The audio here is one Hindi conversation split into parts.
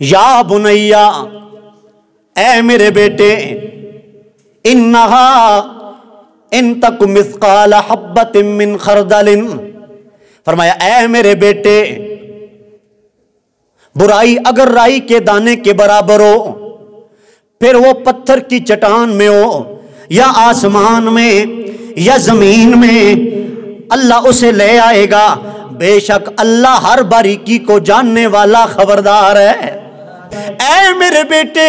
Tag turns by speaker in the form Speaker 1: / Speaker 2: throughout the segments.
Speaker 1: या बुनैया, ऐ मेरे बेटे, इन्नहा इन तक मिस्काल हब्बतिन मिन खरदलिन, फरमाया ऐ मेरे बेटे, बुराई अगर राई के दाने के बराबर हो, फिर वो पत्थर की चट्टान में हो या आसमान में या जमीन में, अल्लाह उसे ले आएगा। बेशक अल्लाह हर बारीकी को जानने वाला खबरदार है। ऐ मेरे बेटे,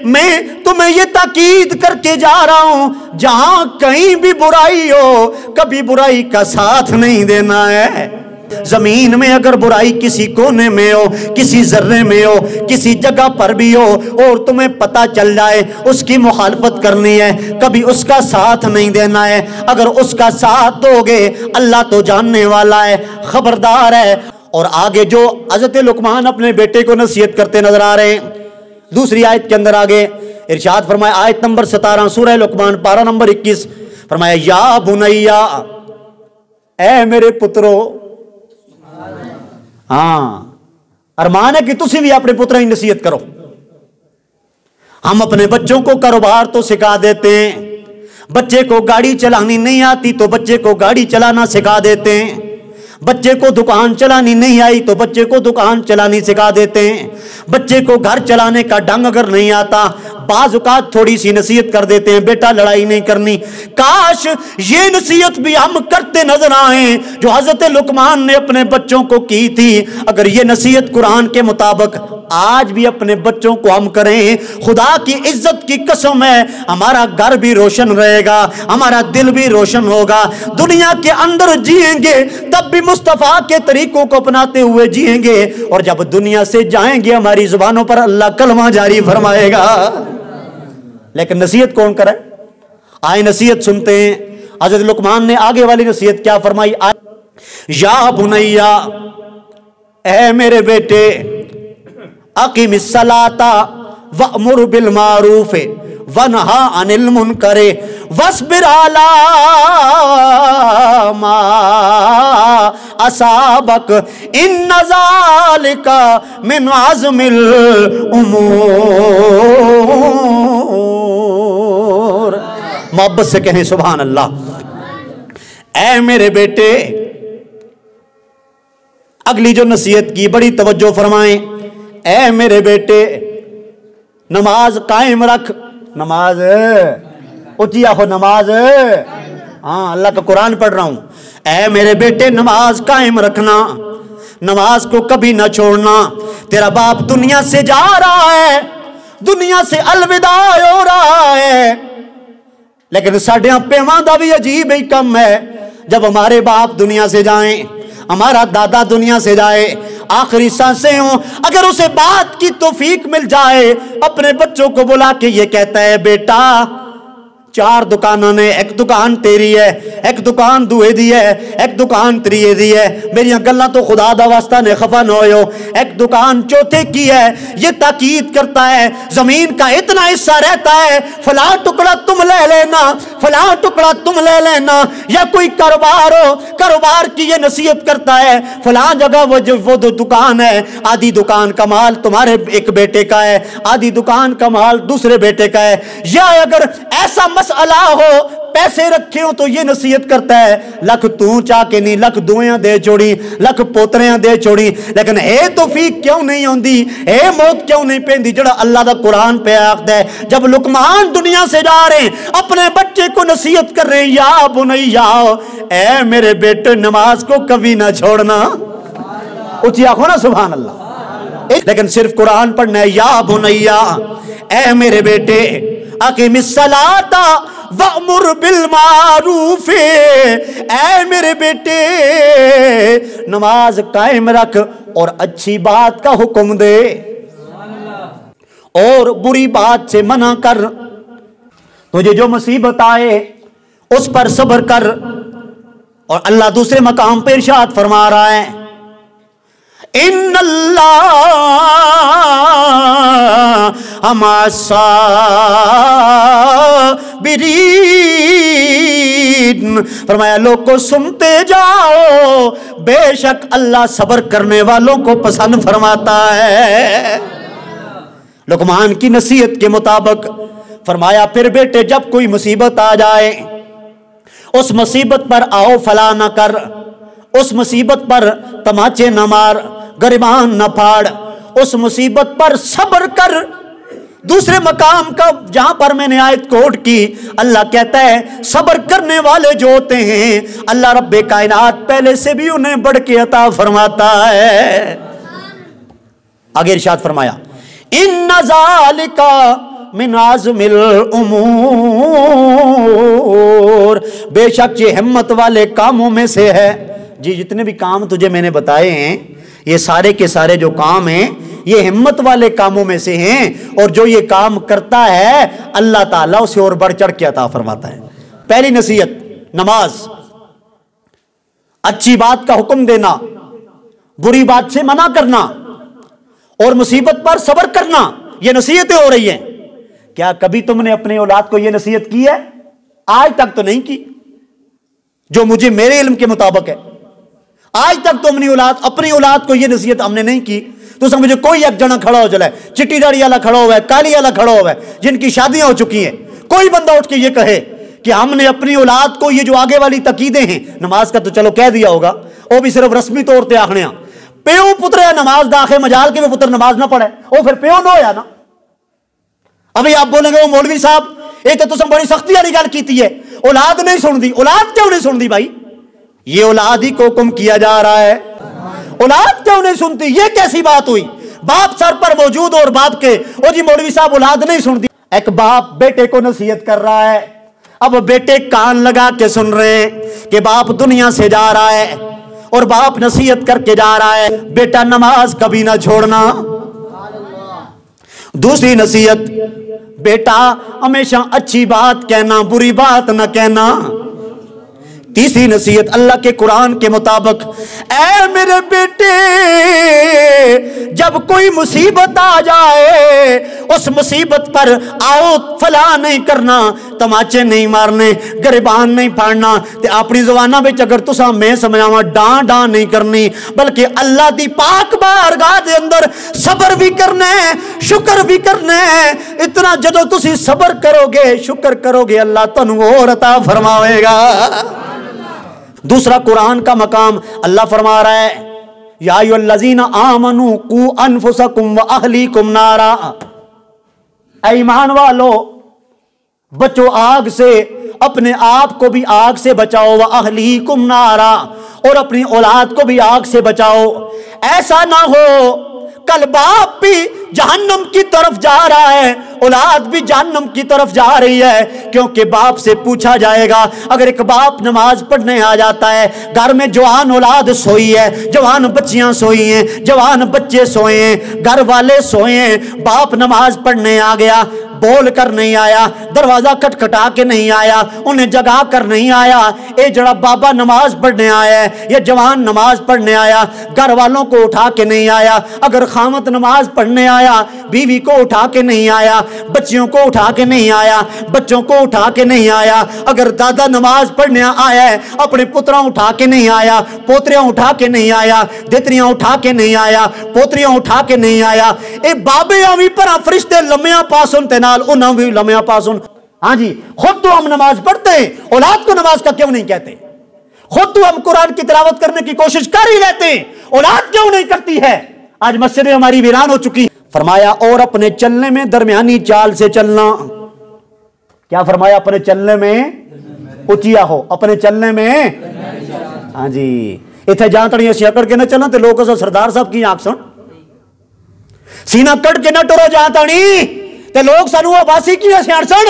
Speaker 1: मैं तुम्हें ये ताकीद करके जा रहा हूं, जहां कहीं भी बुराई हो कभी बुराई का साथ नहीं देना है। जमीन में अगर बुराई किसी कोने में हो, किसी जर्रे में हो, किसी जगह पर भी हो और तुम्हें पता चल जाए उसकी मुखालफत करनी है, कभी उसका साथ नहीं देना है। अगर उसका साथ दोगे अल्लाह तो जानने वाला है, खबरदार है। और आगे जो हज़रत लुकमान अपने बेटे को नसीहत करते नजर आ रहे हैं, दूसरी आयत के अंदर आगे इरशाद फरमाया, आयत नंबर 17 सूरह लुकमान पारा नंबर 21, फरमाया या बुनैया, ऐ मेरे पुत्रो। हाँ, अरमान है कि तुसी भी अपने पुत्रों की नसीहत करो। हम अपने बच्चों को कारोबार तो सिखा देते हैं, बच्चे को गाड़ी चलानी नहीं आती तो बच्चे को गाड़ी चलाना सिखा देते हैं, बच्चे को दुकान चलानी नहीं आई तो बच्चे को दुकान चलानी सिखा देते हैं, बच्चे को घर चलाने का ढंग अगर नहीं आता बाज़ औक़ात थोड़ी सी नसीहत कर देते हैं, बेटा लड़ाई नहीं करनी। काश ये नसीहत भी हम करते नजर आए जो हज़रत लुकमान ने अपने बच्चों को की थी। अगर ये नसीहत कुरान के मुताबिक आज भी अपने बच्चों को हम करें, खुदा की इज्जत की कसम है हमारा घर भी रोशन रहेगा, हमारा दिल भी रोशन होगा। दुनिया के अंदर जिएंगे तब भी मुस्तफा के तरीकों को अपनाते हुए जिएंगे, और जब दुनिया से जाएंगे हमारी जुबानों पर अल्लाह कलमा जारी फरमाएगा। लेकिन नसीहत कौन करे? आए नसीहत सुनते हैं। हज़रत लुकमान ने आगे वाली नसीहत क्या फरमाई, या बुनैया, ऐ मेरे बेटे, अकीमिस सलाता वअमुर बिल मारूफ वनहा अनिल मुनकर वस्बिर अला मा असाबक इन्न ज़ालिका मिन अज़मिल उमूर। मोहब्बत से कहें सुभान अल्लाह। ऐ मेरे बेटे, अगली जो नसीहत की बड़ी तवज्जो फरमाएं। ऐ मेरे बेटे, नमाज कायम रख। नमाज ऊंची आखो, नमाज। हाँ, अल्लाह का कुरान पढ़ रहा हूं। ऐ मेरे बेटे, नमाज कायम रखना, नमाज को कभी ना छोड़ना। तेरा बाप दुनिया से जा रहा है, दुनिया से अलविदा हो रहा है, लेकिन साढ़े पेवां दा भी अजीब ही कम है। जब हमारे बाप दुनिया से जाएं, हमारा दादा दुनिया से जाए, आखिरी सांसें हो, अगर उसे बात की तौफीक मिल जाए, अपने बच्चों को बुला के ये कहता है, बेटा 4 दुकानों ने, एक दुकान तेरी है, एक दुकान दूए दी है, एक दुकान त्रिए दी है, मेरी गल्ला तो खुदा दा वास्ता ने खफा न होयो, एक दुकान चौथे की है। ये ताकीद करता है, जमीन का इतना हिस्सा रहता है, फला टुकड़ा तुम ले लेना, फला टुकड़ा तुम ले लेना। या कोई कारोबार हो, कारोबार की ये नसीहत करता है, फला जगह वो जो दुकान है, आधी दुकान का माल तुम्हारे एक बेटे का है, आधी दुकान का माल दूसरे बेटे का है। या अगर ऐसा मसला हो, पैसे रखे हो, तो ये नसीहत करता है, लख तू चाह के नहीं, लख दुआं दे छोड़ी, लख पोतरियां दे छोड़ी, लेकिन ए तौफीक क्यों नहीं आती, ए मौत क्यों नहीं पेंदी जड़ा अल्लाह दा कुरान पे आखदा है। जब लुकमान दुनिया से जा रहे हैं, अपने बच्चे को नसीहत कर रहे हैं, या बुनैया, ए मेरे बेटे, नमाज को कभी ना छोड़ना। ऊंची आखो ना सुभान अल्लाह। लेकिन सिर्फ कुरान पढ़ना है, या बुनैया, ए मेरे बेटे, अकीमिस सलाता वअमुर बिल मारूफ, ऐ मेरे बेटे, नमाज कायम रख और अच्छी बात का हुक्म दे और बुरी बात से मना कर। तुझे जो मुसीबत आए उस पर सब्र कर। और अल्लाह दूसरे मकाम पर इरशाद फरमा रहा है, इन्नल्लाह बिरीन, फरमाया लोग को सुनते जाओ, बेशक अल्लाह सब्र करने वालों को पसंद फरमाता है। लुकमान की नसीहत के मुताबिक फरमाया, फिर बेटे जब कोई मुसीबत आ जाए, उस मुसीबत पर आओ फला न कर, उस मुसीबत पर तमाचे न मार, गरिबान न फाड़, उस मुसीबत पर सब्र कर। दूसरे मकाम का जहां पर मैंने आयत कोट की, अल्लाह कहता है सब्र करने वाले जो होते हैं अल्लाह रब्बे कायनात पहले से भी उन्हें बढ़ के अता फरमाता है। आगे इरशाद फरमाया, इन्ना ज़ालिका मिन आज़मिल उमूर, बेशक ये हिम्मत वाले कामों में से है। जी जितने भी काम तुझे मैंने बताए हैं, ये सारे के सारे जो काम हैं ये हिम्मत वाले कामों में से हैं, और जो ये काम करता है अल्लाह ताला उसे और बढ़ चढ़ के अता फरमाता है। पहली नसीहत नमाज, अच्छी बात का हुक्म देना, बुरी बात से मना करना और मुसीबत पर सब्र करना, ये नसीहतें हो रही हैं। क्या कभी तुमने अपने औलाद को यह नसीहत की है? आज तक तो नहीं की, जो मुझे मेरे इल्म के मुताबिक है। आज तक तो अपनी औलाद को यह नसीहत हमने नहीं की। तो समझो कोई एक जना खड़ा हो चला है, चिट्टी दाढ़ी वाला खड़ा हुआ है, काली वाला खड़ा हुआ है, जिनकी शादियां हो चुकी हैं, कोई बंदा उठ के ये कहे कि हमने अपनी औलाद को ये जो आगे वाली तकीदें हैं, नमाज का तो चलो कह दिया होगा, वो भी सिर्फ रस्मी तौर पर आखने प्यो पुत्र है नमाज दाखे मजाल के भी पुत्र नमाज ना पढ़े, वो फिर प्यो ना होया ना। अभी आप बोलेंगे वो मौलवी साहब ये तो तुम बड़ी सख्ती वाली गल की है, औलाद नहीं सुनती। औलाद क्यों नहीं सुनती भाई? ये औलाद ही को हुक्म किया जा रहा है, औलाद क्यों नहीं सुनती? ये कैसी बात हुई? बाप सर पर मौजूद और बाप के ओ जी मौलवी साहब औलाद नहीं सुनती। एक बाप बेटे को नसीहत कर रहा है, अब बेटे कान लगा के सुन रहे हैं कि बाप दुनिया से जा रहा है, और बाप नसीहत करके जा रहा है, बेटा नमाज कभी ना छोड़ना। दूसरी नसीहत, बेटा हमेशा अच्छी बात कहना, बुरी बात ना कहना। तीसरी नसीहत अल्लाह के कुरान के मुताबिक, ऐ मेरे बेटे जब कोई मुसीबत आ जाए उस मुसीबत पर आओ फला नहीं करना, तमाचे नहीं मारने, गरिबान नहीं फाड़ना, ते अपनी ज़ुबाना विच अगर तुसा मैं समझावा डां डां नहीं करनी, बल्कि अल्लाह दी पाक बारगाह दे अंदर सब्र भी करना है, शुक्र भी करना है। इतना जदों तुसी सब्र करोगे, शुक्र करोगे, अल्लाह तुहानू और अता फरमावेगा। दूसरा कुरान का मकाम अल्लाह फरमा रहा है, या अय्युहल्लज़ीना आमनू कू अनफुसकुम व अहलीकुम नारा, ऐ ईमान वालो बचो आग से, अपने आप को भी आग से बचाओ, व अहलीकुम नारा, और अपनी औलाद को भी आग से बचाओ। ऐसा ना हो कल बाप भी जहन्नम की तरफ जा रहा है, औलाद भी जहन्नम की तरफ जा रही है, क्योंकि बाप से पूछा जाएगा। अगर एक बाप नमाज पढ़ने आ जाता है, घर में जवान औलाद सोई है, जवान बच्चियां सोई हैं, जवान बच्चे सोए हैं, घर वाले सोए हैं, बाप नमाज पढ़ने आ गया, बोल कर नहीं आया, दरवाजा खटखटा के नहीं आया, उन्हें जगा कर नहीं आया, ये जड़ा बाबा नमाज पढ़ने आया है, ये जवान नमाज पढ़ने आया, घर वालों को उठा के नहीं आया। अगर खामत नमाज पढ़ने आया, बीवी को उठा के नहीं आया, बच्चियों को उठा के नहीं आया, बच्चों को उठा के नहीं आया। अगर दादा नमाज पढ़ने आया है, अपने पुत्रा उठा के नहीं आया, पोतरियां उठा के नहीं आया, देतरियां उठा के नहीं आया, पोतरियां उठा के नहीं आया। ए बाबे आवी पर फरिश्ते लम्या पास उनते नाल उन्हां भी लम्या पास उन। हाँ जी, खुद तो हम नमाज पढ़ते हैं, औलाद को नमाज का क्यों नहीं कहते? खुद तो हम कुरान की तिलावत करने की कोशिश कर ही लेते हैं, औलाद क्यों नहीं करती है? आज मस्जिदें हमारी वीरान हो चुकी। फरमाया और अपने चलने में दरमियानी चाल से चलना। क्या फरमाया? अपने चलने में उचिया हो, अपने चलने में। हाँ जी, इतने जहां तड़ी असीं अकड़ के न चलना तो लोग सरदार साहब की आंख सुन, सीना कट के न टुरो जहां तड़ी ते लोग सानू वासी की सियाण सुन।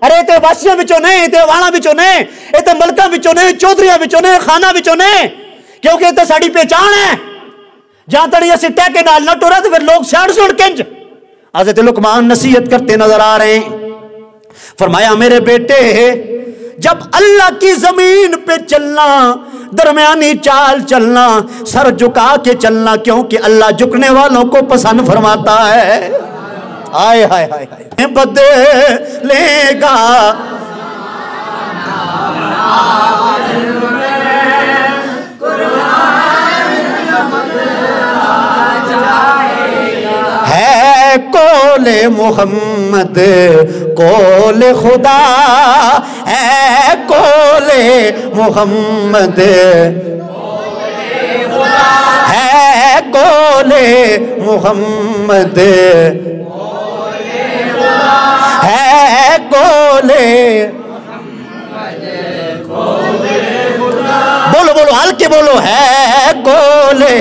Speaker 1: अरे ते वासियों विचों ने, ते वाणा विचों ने, ते मलका विचों ने, चौधरियां विचों ने, खाना विचों ने, क्योंकि ते साडी पहचान है। जहां तड़ी असीं टैके नाल न टुरा तो फिर लोग सियाण सुन किंज। हज़रत लुकमान नसीहत करते नजर आ रहे हैं। फरमाया मेरे बेटे जब अल्लाह की जमीन पे चलना, दरमियानी चाल चलना, सर झुका के चलना, क्योंकि अल्लाह झुकने वालों को पसंद फरमाता है। हाय हाय हाय हाय, बदलेगा है कोले मोहम्मद कोले खुदा है कोले मोहम्मद है कोले मोहम्मद है कोले बोलो बोलो हल्के बोलो है कोले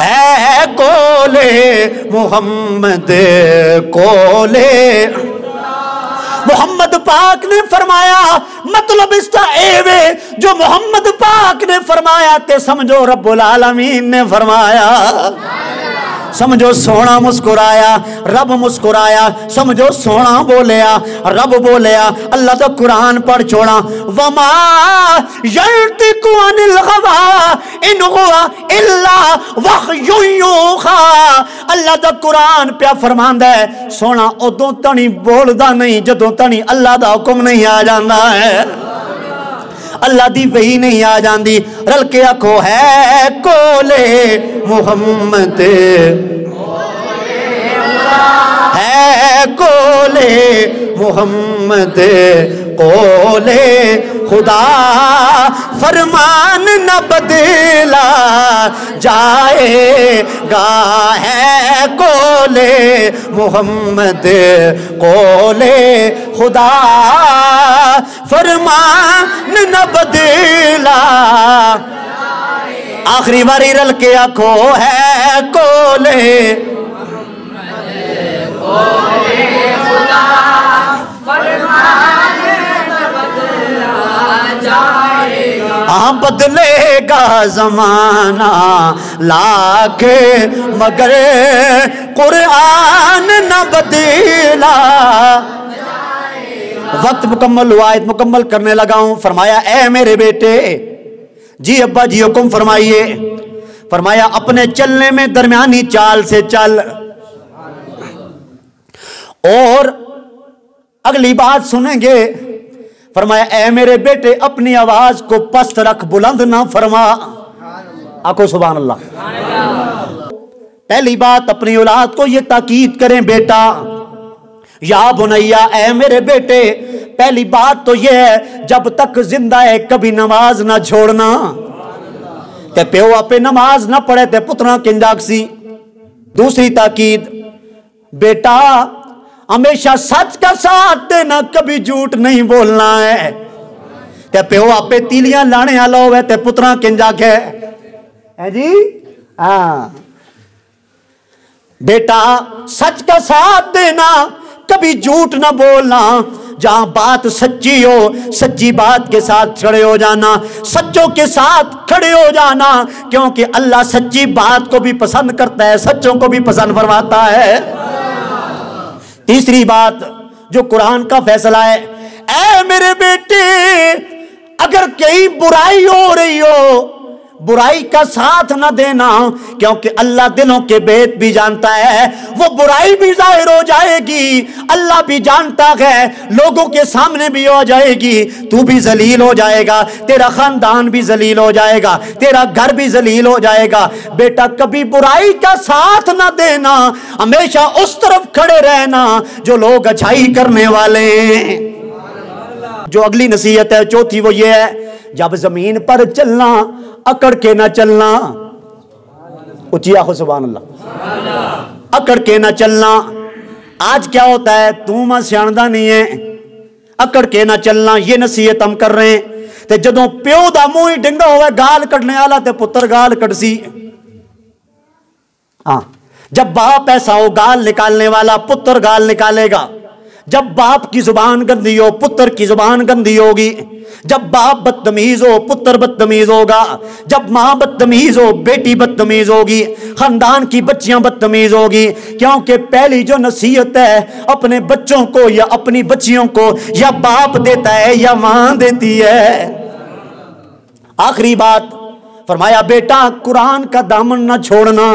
Speaker 1: है कोले मोहम्मद कोले मोहम्मद पाक ने फरमाया मतलब इसका एवे जो मोहम्मद पाक ने फरमाया ते समझो रब्बुल आलमीन ने फरमाया समझो सोना मुस्कुराया रब मुस्कुराया समझो सोना बोलिया रब बोलिया अल्लाह तो कुरान पढ़ छोड़ा वमा यंतिकु अनिल हवा इन हुवा इल्ला वह्युन यूहा अल्लाह तो कुरान पे फरमांदा है सोना उदों तणी बोलदा नहीं जदों तणी अल्लाह दा हुक्म नहीं आ जांदा है अल्लाह दी वही नहीं आ जाती रल के आखो है कोले मुहम्मद है कोले मुहम्मद कोले खुदा फरमान न बदला जाएगा है कोले मुहम्मद कोले खुदा फरमान न बदला आखिरी बारी रल के आखो है कोले खुदा फरमान न बदला जाएगा हाँ बदलेगा जमाना लाख मगर कुरान न बदला वक्त मुकम्मल हुआ आयत मुकम्मल करने लगा हूं फरमाया ए मेरे बेटे जी अब्बा जी हुक्म फरमाइए फरमाया अपने चलने में दरमियानी चाल से चल और अगली बात सुनेंगे फरमाया ए मेरे बेटे अपनी आवाज को पस्त रख बुलंद ना फरमा आको सुभान अल्लाह पहली बात अपनी औलाद को ये ताकीद करें बेटा या बुनैया ए मेरे बेटे पहली बात तो यह है जब तक जिंदा है कभी नमाज ना छोड़ना ते प्यो आपे नमाज ना पढ़े ते पुत्रा किंजाकसी दूसरी ताकीद बेटा हमेशा सच का साथ देना कभी झूठ नहीं बोलना है ते प्यो आपे तीलियां लाने वाला होवे ते पुत्रा किंजाके है जी हाँ बेटा सच का साथ देना कभी झूठ ना बोलना जहां बात सच्ची हो सच्ची बात के साथ खड़े हो जाना सच्चों के साथ खड़े हो जाना क्योंकि अल्लाह सच्ची बात को भी पसंद करता है सच्चों को भी पसंद फरमाता है तीसरी बात जो कुरान का फैसला है ऐ मेरे बेटे अगर कहीं बुराई हो रही हो बुराई का साथ न देना क्योंकि अल्लाह दिलों के भेद भी जानता है वो बुराई भी जाहिर हो जाएगी अल्लाह भी जानता है लोगों के सामने भी हो जाएगी तू भी जलील हो जाएगा तेरा खानदान भी जलील हो जाएगा तेरा घर भी जलील हो जाएगा बेटा कभी बुराई का साथ न देना हमेशा उस तरफ खड़े रहना जो लोग अच्छाई करने वाले जो अगली नसीहत है चौथी वो ये है जब जमीन पर चलना अकड़ के ना चलना उची आखो सुभान अल्लाह अकड़ के ना चलना आज क्या होता है तू मैं सियाणदा नहीं है अकड़ के ना चलना ये नसीहत हम कर रहे हैं ते जदों प्यो दा मुंह ही डिंगा होवे गाल कटने वाला ते पुत्र गाल कटसी हाँ जब बाप ऐसा हो गाल निकालने वाला पुत्र गाल निकालेगा जब बाप की जुबान गंदी हो पुत्र की जुबान गंदी होगी जब बाप बदतमीज हो पुत्र बदतमीज होगा जब माँ बदतमीज हो बेटी बदतमीज होगी खानदान की बच्चियां बदतमीज होगी क्योंकि पहली जो नसीहत है अपने बच्चों को या अपनी बच्चियों को या बाप देता है या माँ देती है आखिरी बात फरमाया बेटा कुरान का दामन ना छोड़ना